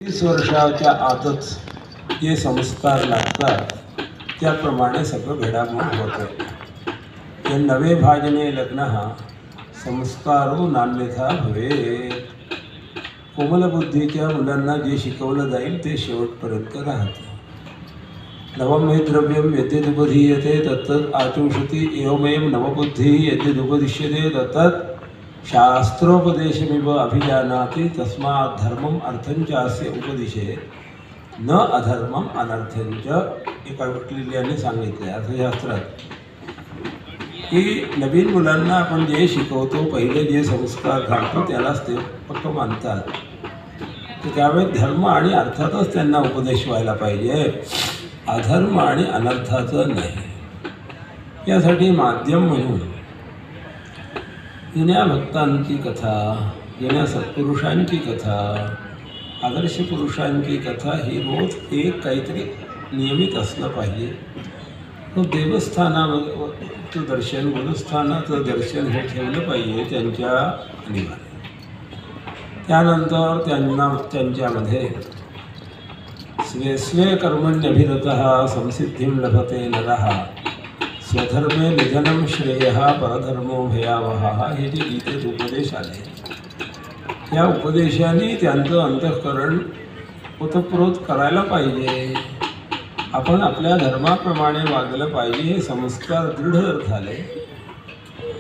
30 वर्षाच्या आतच जे संस्कार लागतात त्याप्रमाणे सगळं घडामोड होतं. ते नवे भाजने लग्न संस्कारो नान्यथा भवे. कोमलबुद्धीच्या मुलांना जे शिकवलं जाईल ते शेवटपर्यंत राहतं. नवम हे द्रव्यम यद्यदुपधीयते तत्तत् आचुषति एवमेव नवबुद्धी यद्यदुपदिश्यते तत्तत् शास्त्रोपदेशमिव अभिजानाति तस्मात् धर्मम अर्थंचास्य उपदिशे न अधर्मम अनर्थंच. एका वकिलाने सांगितले अर्थशास्त्रात की नवीन मुलांना आपण जे शिकवतो, पहिले जे संस्कार घालतो त्यालाच ते फक्त मानतात. तर त्यावेळी धर्म आणि अर्थातच त्यांना उपदेश व्हायला पाहिजे, अधर्म आणि अनर्थाचं नाही. यासाठी माध्यम म्हणून जुन्या भक्तांची कथा, जुन्या सत्पुरुषांची कथा, आदर्श पुरुषांची कथा ही रोज एक काहीतरी नियमित असलं पाहिजे. तो देवस्थानाचं दर्शन, गुरुस्थानाचं दर्शन हे ठेवलं पाहिजे त्यांच्या निवारे. त्यानंतर त्यांच्यामध्ये स्वे स्वे कर्मण्यभिरतः संसिद्धिं लभते नरः स्वधर्मे निधनं श्रेयः परधर्मो भयावहः. हे जे गीतेत उपदेश आले, या उपदेशाने त्यांचं अंतःकरण ओतप्रोत करायला पाहिजे. आपण आपल्या धर्माप्रमाणे वागलं पाहिजे. हे संस्कार दृढ जर झाले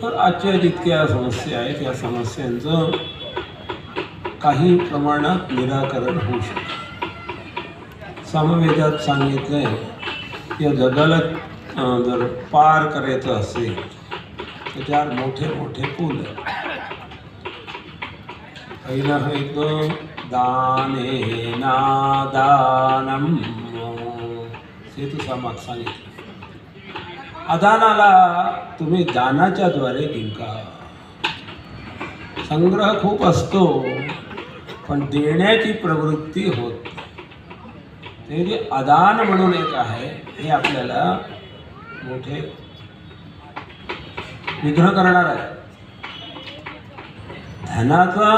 तर आजच्या जितक्या समस्या आहेत या समस्यांचं काही प्रमाणात निराकरण होऊ शकतं. सामवेदात सांगितलं आहे या जगाला जर पार करायचं असेल तर त्यावर मोठे मोठे पूल आहेत. पहिलं आहे दानेना दानम, सेतू समाज सांगितलं. अदानाला तुम्ही दानाच्या द्वारे जिंका. संग्रह खूप असतो पण देण्याची प्रवृत्ती होत. ते जे अदान म्हणून एक आहे हे आपल्याला मोठे विघ्न करणार आहे. धनाचा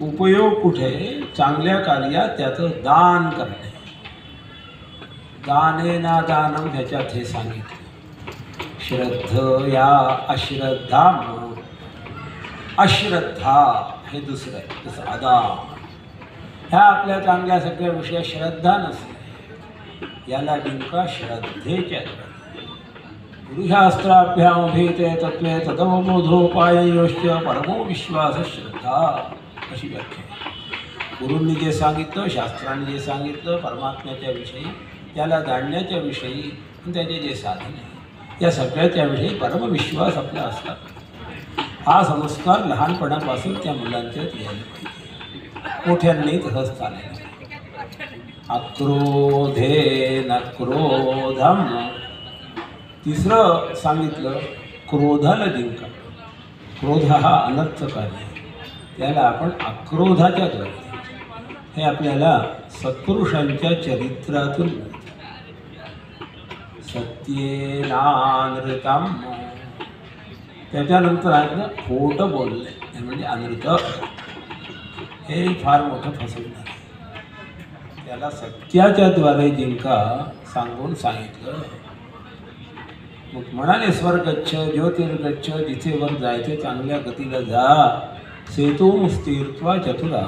उपयोग कुठे? चांगल्या कार्यात त्याचं दान करणे. दानेना दानम ह्याच्यात हे सांगितलं. श्रद्धया अश्रद्धा, अश्रद्धा हे दुसरं आहे. तसं अदान ह्या आपल्या चांगल्या सगळ्या विषयात श्रद्धा नसते, याला जिंका श्रद्धेच्या. गुरुशास्त्राभ्यामभीते तत्वे तदवबोधोपायोश्च परमो विश्वास श्रद्धा, अशी व्याख्या. गुरूंनी जे सांगितलं, शास्त्रांनी जे सांगितलं परमात्म्याच्या विषयी, त्याला जाणण्याच्या विषयी आणि त्याचे जे साधन आहे या सगळ्याच्या विषयी परमविश्वास आपला असला. हा संस्कार लहानपणापासून त्या मुलांच्यात यायला पाहिजे. मोठ्यांनी तसंच चालेल. अक्रोधे न क्रोधम. तिसरं सांगितलं क्रोधाला जिंका. क्रोध हा अनर्थकारी आहे, त्याला आपण अक्रोधाच्या द्वारे. हे आपल्याला सत्पुरुषांच्या चरित्रातून मिळतं. सत्येनानृतम. त्याच्यानंतर आहे ना खोटं बोलणे, हे म्हणजे अनृत. हे फार मोठं फसवणार आहे. त्याला सत्याच्या द्वारे जिंका सांगून सांगितलं. मग म्हणाले स्वर्गच्छ ज्योतिर्गच्छ, जिथे वर जायचे चांगल्या गतीला जा. सेतू स्थिरत्वा चतुरा.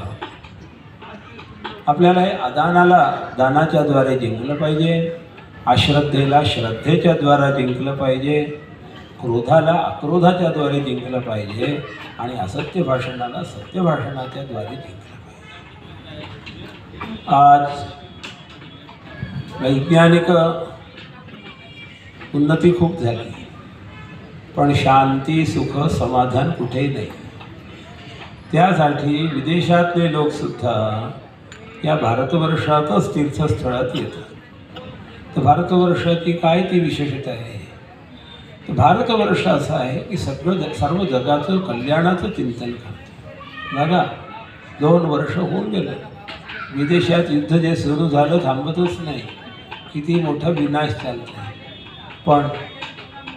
आपल्याला हे अदानाला दानाच्या द्वारे जिंकलं पाहिजे, अश्रद्धेला श्रद्धेच्या द्वारे जिंकलं पाहिजे, क्रोधाला अक्रोधाच्या द्वारे जिंकलं पाहिजे आणि असत्य भाषणाला सत्य भाषणाच्या द्वारे जिंकलं पाहिजे. आज वैज्ञानिक उन्नती खूप झाली पण शांती सुख समाधान कुठेही नाही. त्यासाठी विदेशातले लोकसुद्धा या भारतवर्षातच तीर्थस्थळात येतात. तर भारतवर्षाची काय ती विशेषता आहे? तर भारतवर्ष असं आहे की सर्व जगाचं कल्याणाचं चिंतन करतं. बघा 2 वर्ष होऊन गेलं, विदेशात युद्ध जे सुरू झालं थांबतच नाही. किती मोठा विनाश चालतो. पण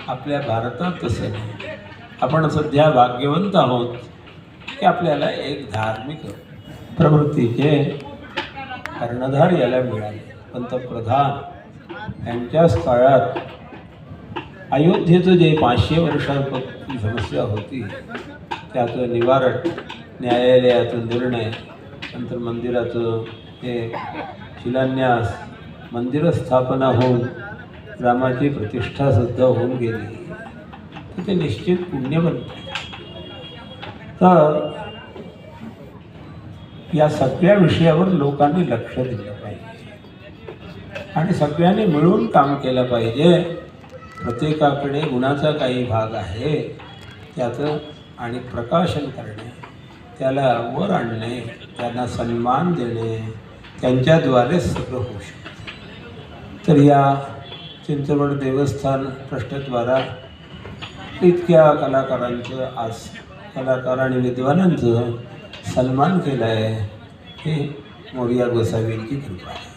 आपल्या भारतात तसं नाही. आपण सध्या भाग्यवंत आहोत की आपल्याला एक धार्मिक प्रवृत्तीचे कर्णधार याला मिळाले. पंतप्रधान यांच्याच काळात अयोध्येचं जे 500 वर्षांपासून समस्या होती त्याचं निवारण, न्यायालयाचं निर्णय, नंतर मंदिराचं हे शिलान्यास, मंदिर स्थापना होऊन रामाची प्रतिष्ठासुद्धा होऊन गेली, तर ते निश्चित पुण्य बनते. तर या सगळ्या विषयावर लोकांनी लक्ष दिलं पाहिजे आणि सगळ्यांनी मिळून काम केलं पाहिजे. प्रत्येकाकडे गुणाचा काही भाग आहे त्याचं आणि प्रकाशन करणे, त्याला वर आणणे, त्यांना सन्मान देणे, त्यांच्याद्वारे सगळं होऊ शकते. तर या चिंचवड देवस्थान ट्रस्टद्वारा इतक्या कलाकारांचं, आज कलाकार आणि विद्वानांचं सन्मान केला आहे, हे मोरया गोसावींची कृपा आहे.